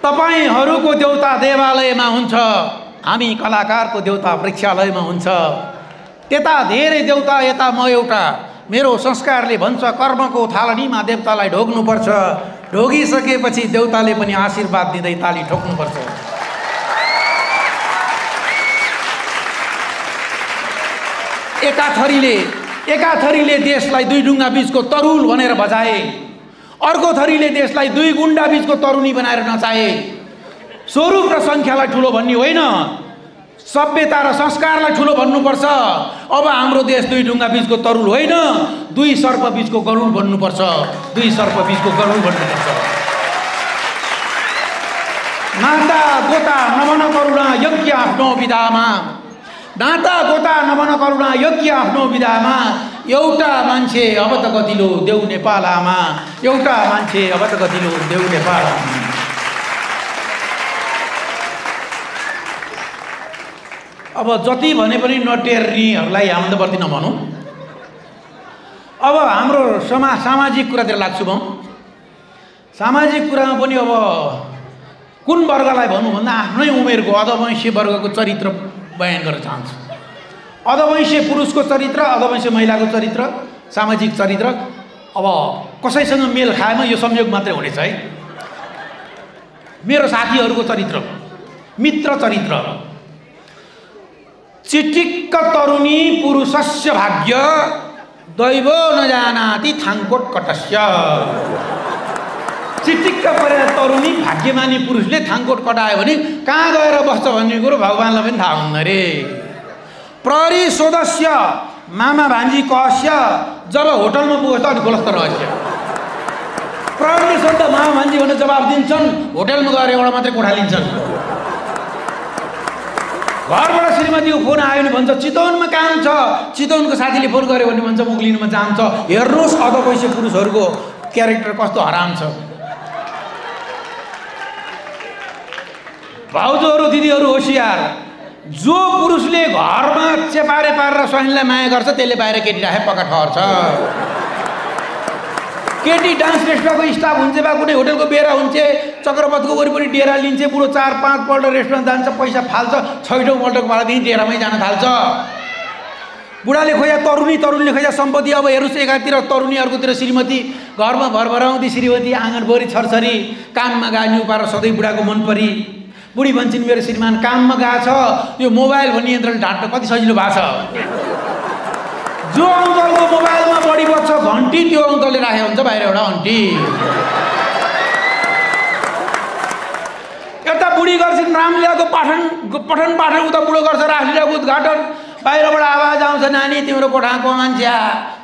तपाईहरूको देउता देवालयमा हुन्छ, हामी कलाकारको देउता वृक्षालयमा हुन्छ। त्यता धेरै देउता, यता म एउटा। मेरो संस्कारले भन्छ कर्मको थालनीमा देवतालाई ढोग्नुपर्छ। ढोगिसकेपछि देउताले पनि आशीर्वाद दिँदै ताली ठोक्नुपर्छ। एका थरीले देशलाई दुई ढुङ्गा बीचको तरुल भनेर बजाए, अर्को थरीले देशलाई दुई गुण्डा बीचको तरुनी बनाएर नचाए। स्वरूप र सङ्ख्यालाई ठुलो भन्ने होइन, सभ्यता र संस्कारलाई ठुलो भन्नुपर्छ। अब हाम्रो देश दुई ढुङ्गा बीचको तरुल होइन, दुई सर्प बीचको गरुड बन्नुपर्छ। दुई सर्प बीचको गरुड बन्नुपर्छ। नाता गोता नभन करुणा यज्ञ आफ्नो विधामा, नाता गोता नभन करुणा यज्ञ आफ्नो विधामा। एउटा मान्छे अब त गतिलो देउ नेपालमा, एउटा मान्छे अब त गतिलो देउ नेपालमा। अब जति भने पनि नटेर्नेहरूलाई हामीले बर्ती नभनौँ। अब हाम्रो सामाजिक कुरातिर लाग्छु म। सामाजिक कुरामा पनि अब कुन वर्गलाई भनौँ भन्दा आफ्नै उमेरको अधवंशी वर्गको चरित्र बयान गर्न चाहन्छु। अधवंशी पुरुषको चरित्र, अधवंशी महिलाको चरित्र, सामाजिक चरित्र अब कसैसँग मेल खाएमा यो संयोग मात्रै हुनेछ है। मेरो साथीहरूको चरित्र, मित्र चरित्र। चिटिक्क तरुणी पुरुषस्य भाग्य, दैव नजानाति थाङकोट कटस्य। चिटिक्क परेर तरुणी भाग्यमानी पुरुषले थाङकोट कटायो भने कहाँ गएर बस्छ भन्ने कुरो भगवान्लाई पनि थाहा हुन्न रे। प्रहरी सदस्य मामा भान्जी कहस्य, जब होटलमा पुग्छ अनि खोलस् त रहस्य। प्रहरीले सोद्धा मामा भान्जी भनेर जवाब दिन्छन्, होटलमा गएर एउटा मात्रै कोठा लिन्छन्। घरबाट श्रीमतीको फोन आयो भने भन्छ चितवनमा काम छ, चितवनको साथीले फोन गर्यो भने भन्छ मुक्लिनुमा जान्छ। हेर्नुहोस् अधवंशी पुरुषहरूको क्यारेक्टर कस्तो हराम छ। भाउजूहरू दिदीहरू होसियार। जो पुरुषले घरमा चेपारे पारेर स्वाइनलाई माया गर्छ त्यसले बाहिर केटी राखे पक्का ठहर्छ। केटी डान्स रेस्टुरेन्टको स्टाफ हुन्छ बा कुनै होटलको बेरा हुन्छ, चक्रपथको वरिपरि डेरा लिन्छ, बुढो 4-5 पल्ट रेस्टुरेन्ट जान्छ, पैसा फाल्छ, 6औँ पल्टको भाडादेखि डेरामै जान थाल्छ। बुढाले खोज्या तरुणी, तरुणीले खोज्या सम्पत्ति। अब हेर्नुहोस् एकातिर तरुणी, अर्कोतिर श्रीमती। घरमा भरभराउँदी श्रीमती, आँगनभरि छरछरी, काममा गानी पारेर सधैँ बुढाको मन परी। बुढी भन्छन् मेरो श्रीमान काममा गएछ, यो मोबाइल भन्ने यन्त्रले ढाँट्न कति सजिलो भएको छ। जो अङ्कलको मोबाइलमा बढी बज्छ घन्टी, त्यो अङ्कलले राखेको हुन्छ बाहिर एउटा घन्टी। एउटा बुढी गर्छिन् रामलीलाको पठन पाठन, उता बुढो गर्छ रासलीलाको उद्घाटन। बाहिरबाट आवाज आउँछ, नानी तिम्रो कोठाको मान्छे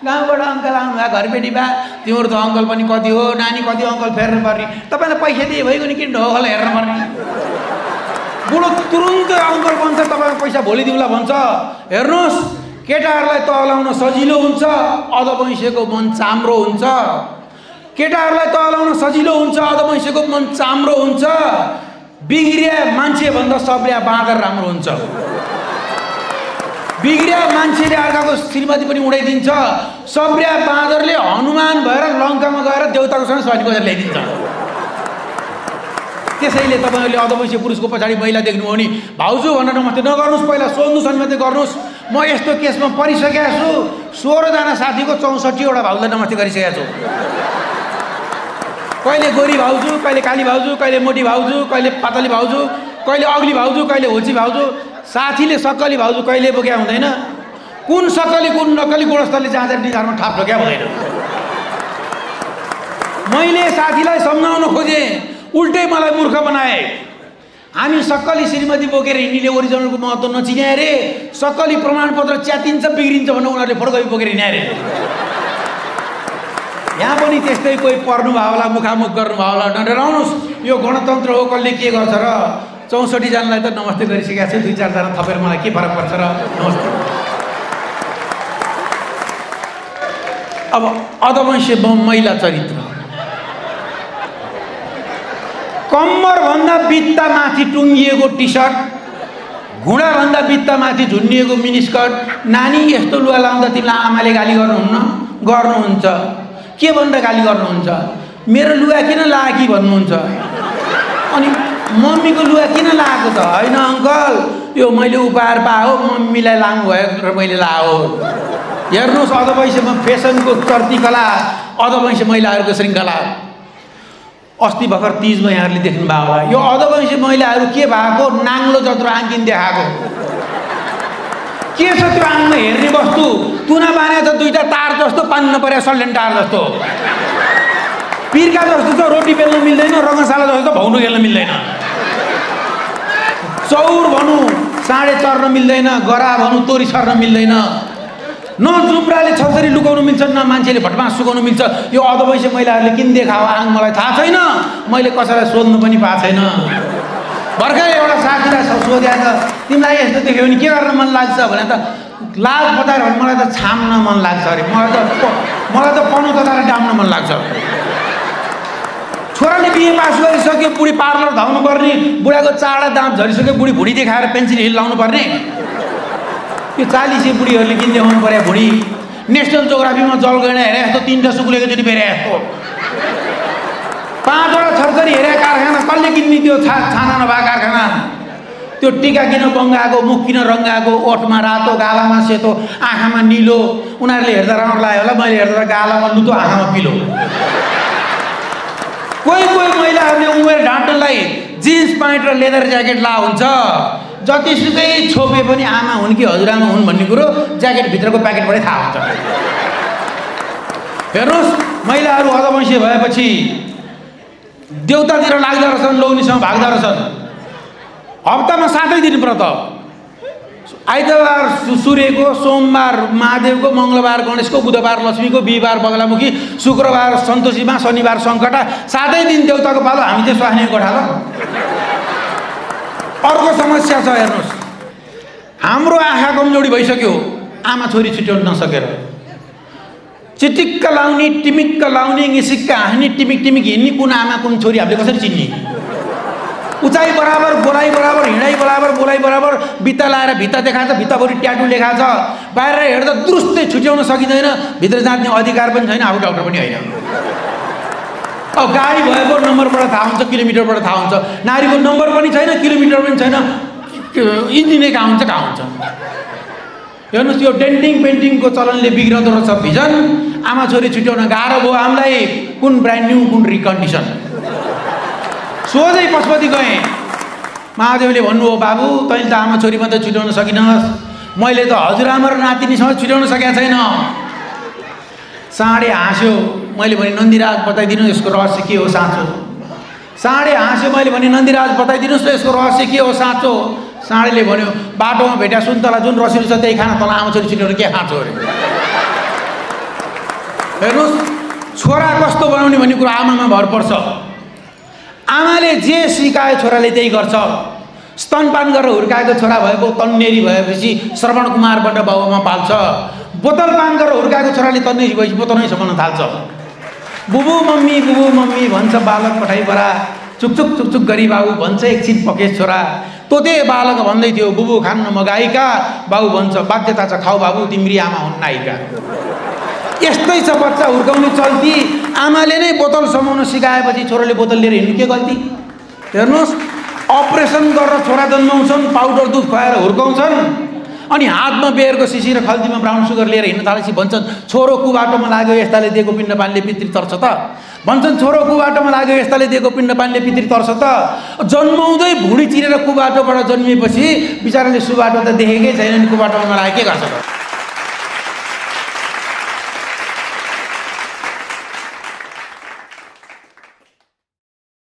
गाउँबाट अङ्कल आउनु भयो, घरबेटी बा तिम्रो त अङ्कल पनि कति हो, नानी कति अङ्कल फेर्नु पर्ने, तपाईँलाई पैसा दिए भइगयो नि, किन ढोगल हेर्नु पर्ने। बुढो तुरुन्तै अङ्कल भन्छ, तपाईँको पैसा भोलि दिउँला भन्छ। हेर्नुहोस् केटाहरूलाई तहलाउन सजिलो हुन्छ, अधवंशीको मन चाम्रो हुन्छ। केटाहरूलाई तहलाउन सजिलो हुन्छ, अधवंशीको मन चाम्रो हुन्छ। बिग्रिया मान्छे भन्दा सब्रिया बाँदर राम्रो हुन्छ। बिग्रिया मान्छेले अर्काको श्रीमती पनि उडाइदिन्छ, सब्रिया बाँदरले हनुमान भएर लङ्कामा गएर देउताको सँग सैनिक खोजेर ल्याइदिन्छ। त्यसैले तपाईँहरूले अधवंशी पुरुषको पछाडि महिला देख्नुभयो भने भाउजू भनेर नमस्ते नगर्नुहोस्, पहिला सोध्नुहोस् अनि मात्रै गर्नुहोस्। म यस्तो केसमा परिसकेको छु, 16 जना साथीको 64 वटा भाउजूलाई नमस्ते गरिसकेको छु। कहिले गोरी भाउजू, कहिले काली भाउजू, कहिले मोटी भाउजू, कहिले पातली भाउजू, कहिले अग्ली भाउजू, कहिले होची भाउजू। साथीले सक्कली भाउजू कहिले बोक्या हुँदैन। कुन सक्कली कुन नक्कली गुणस्तरले जाँदा निधारमा ठाप ठोक्या हुँदैन। मैले साथीलाई सम्झाउन खोजेँ, उल्टै मलाई मूर्ख बनाए। हामी सक्कली श्रीमती बोकेर हिँड्नेले ओरिजिनलको महत्त्व नचिने अरे, सक्कली प्रमाणपत्र च्यातिन्छ बिग्रिन्छ भनेर उनीहरूले फोटोकपी बोकेर हिँडे अरे। यहाँ पनि त्यस्तै कोही पर्नुभयो होला, मुखामुख गर्नुभयो होला, नडराउनुहोस्। यो गणतन्त्र हो, कसले के गर्छ र। 64 जनालाई त नमस्ते गरिसकेको छु, 2-4 जना थपेर मलाई के फरक पर्छ र। नमस्ते। अब अधवंशी महिला चरित्र। कम्मरभन्दा बित्ता माथि टुङ्गिएको टी सर्ट, घुँडाभन्दा बित्ता माथि झुन्डिएको मिनिस्कर्ट। नानी यस्तो लुगा लाउँदा तिमीलाई आमाले गाली गर्नुहुन्न? गर्नुहुन्छ। के भनेर गाली गर्नुहुन्छ? मेरो लुगा किन लागी भन्नुहुन्छ? अनि मम्मीको लुगा किन लगाएको त? होइन अङ्कल, यो मैले उपहार पायो, मम्मीलाई लानु भयो र मैले लगाओ। हेर्नुहोस् अधवैंशमा फेसनको चर्ती कला, अधवैंश महिलाहरूको श्रृङ्खला। अस्ति भर्खर तीजमा यहाँहरूले देख्नुभयो होला, यो अधवैंश महिलाहरू के भएको, नाङ्लो जत्रो आङ्किन देखाएको। के छ त्यो आङमा हेर्ने वस्तु? तुना बाने छ दुईटा तार जस्तो, पानी नपरे सल्लेन तार जस्तो। पिर्का जस्तो छ, रोटी बेल्न मिल्दैन, रङ्गशाला जस्तो भौनु खेल्न मिल्दैन। चौर भनौँ साँडे चर्न मिल्दैन, गरा भनौँ तोरी सर्न मिल्दैन। न जुम्राले छरछरी लुकाउनु मिल्छ, न मान्छेले भटमास सुकाउनु मिल्छ। यो अधवैंश महिलाहरूले किन देखावा आङ मलाई थाहा छैन, मैले कसैलाई सोध्नु पनि पाएको छैन। भर्खर एउटा साथीलाई सोध्या त, तिमीलाई यस्तो देख्यो भने के गर्न मन लाग्छ भने त लाज बताएर भने मलाई त छाम्न मन लाग्छ अरे, मलाई त पन्नु तताएर डाम्न मन लाग्छ। छोराले बिहे पास गरिसक्यो, बुढी पार्लर धाउनु पर्ने, बुढाको चाडा दाँत झरिसक्यो, बुढी भुँडी देखाएर पेन्सिल हिल लाउनु पर्ने। यो 40 बुढीहरूले किन देखाउनु पर्यो भुँडी? नेसनल जोग्राफीमा जलगैँडा हेरे जस्तो 3टा सुकुलेको चोटि फेरे जस्तो, 5वटा छरछरी हेरे कारखाना, कसले किन्ने त्यो छाना नभएको कारखाना? त्यो टिका किन बङ्गाएको, मुख किन रङ्गाएको, ओठमा रातो, गालामा सेतो, आँखामा निलो। उनीहरूले हेर्दा राम्रो लाग्यो होला, मैले हेर्दा गालामा लुतो, आँखामा पिलो। कोही महिलाहरूले उमेर ढाँट्नलाई जिन्स प्यान्ट र लेदर ज्याकेट ला हुन्छ। जतिसुकै छोपे पनि आमा हुन् कि हजुरआमा हुन् भन्ने कुरो ज्याकेटभित्रको प्याकेटबाटै थाहा हुन्छ। हेर्नुहोस्, महिलाहरू अधवैंशी भएपछि देउतातिर लाग्दो रहेछन्, लौनीसँग भाग्दो रहेछन्। हप्तामा 7 दिन व्रत, आइतबार सूर्यको, सोमबार महादेवको, मङ्गलबार गणेशको, बुधबार लक्ष्मीको, बिहिबार बगलामुखी, शुक्रबार सन्तोषीमा, शनिबार सङ्कटा। 7 दिन देउताको पालो, हामी चाहिँ स्वास्नी गोठालो। अर्को समस्या छ हेर्नुहोस्, हाम्रो आँखा कमजोरी भइसक्यो, आमा छोरी छुट्याउन नसकेर। चिटिक्क लाउने, टिमिक्क लाउने, निसिक्क हाँस्ने, टिमिक हिँड्ने, कुन आमा कुन छोरी हामीले कसरी चिन्ने? उचाइ बराबर, बोलाइ बराबर, हिँडाइ बराबर, बोलाइ बराबर, भित्ता लाएर भित्ता देखाएको छ, भित्ताभरि ट्याटु लेखाएको छ। बाहिर हेर्दा दुरुस्तै छुट्याउन सकिँदैन, भित्र जाँच्ने अधिकार पनि छैन, आफू डाक्टर पनि होइन। अब गाडी भएको नम्बरबाट थाहा हुन्छ, किलोमिटरबाट थाहा हुन्छ। नारीको नम्बर पनि छैन, किलोमिटर पनि छैन, इन्जिनै कहाँ हुन्छ। हेर्नुहोस्, यो डेन्टिङ पेन्टिङको चलनले बिग्रदो रहेछ भिजन। आमा छोरी छुट्याउन गाह्रो भयो हामीलाई, कुन ब्रान्ड न्यू कुन रिकन्डिसन। सोझै पशुपति गएँ, महादेवले भन्नुभयो बाबु तैँले त आमा छोरी मात्रै छुट्याउन सकिनस्, मैले त हजुरआमा र नातिनीसँग छुट्याउन सकेको छैन। साँडे हाँस्यो, मैले भने नन्दीराज बताइदिनु यसको रहस्य के हो साँचो। साँडे हाँस्यो, मैले भने नन्दीराज बताइदिनुहोस् त यसको रहस्य के हो साँचो। साँडेले भन्यो बाटोमा भेट्या सुन्तला जुन रसिलो छ त्यही खाना, तँलाई आमा छोरी छुट्याउन के खाँचो अरे। हेर्नुहोस्, छोरा कस्तो बनाउने भन्ने कुरो आमामा भर पर्छ। आमाले जे सिकायो छोराले त्यही गर्छ। स्तनपान गरेर हुर्काएको छोरा भएको तन्नेरी भएपछि श्रवण कुमार बनेर बाबुआमा पाल्छ। बोतल पान गरेर हुर्काएको छोराले तन्नेरी भएपछि बोतल नै समाउन थाल्छ। बुबु मम्मी भन्छ बालक पठाइ बरा, चुकचुक चुकचुक गरी बाबु भन्छ एकछिन पकेश छोरा। तोते बालक भन्दै थियो बुबु खान्न मगाइका, बाबु भन्छ बाध्यता छ खाऊ बाबु तिम्री आमा हुन् नायिका। यस्तै छ बच्चा हुर्काउने चल्ती। आमाले नै बोतल समाउन सिकाएपछि छोराले बोतल लिएर हिँड्नु के गल्ती? हेर्नुहोस्, अपरेसन गरेर छोरा जन्माउँछन्, पाउडर दुध खुवाएर हुर्काउँछन्, अनि हातमा बेयरको सिसी र खल्तीमा ब्राउन सुगर लिएर हिँड्न थालेपछि भन्छन् छोरो कुबाटोमा लाग्यो यस्ताले दिएको पिण्ड पानीले पितृ तर्छ त। भन्छन् छोरो कुबाटोमा लाग्यो यस्ताले दिएको पिण्ड पानीले पितृ तर्छ त। जन्माउँदै भुँडी चिरेर कुबाटोबाट जन्मिएपछि बिचाराले सुबाटो त देखेकै छैन, कुबाटोमा नलागे के गर्छ त?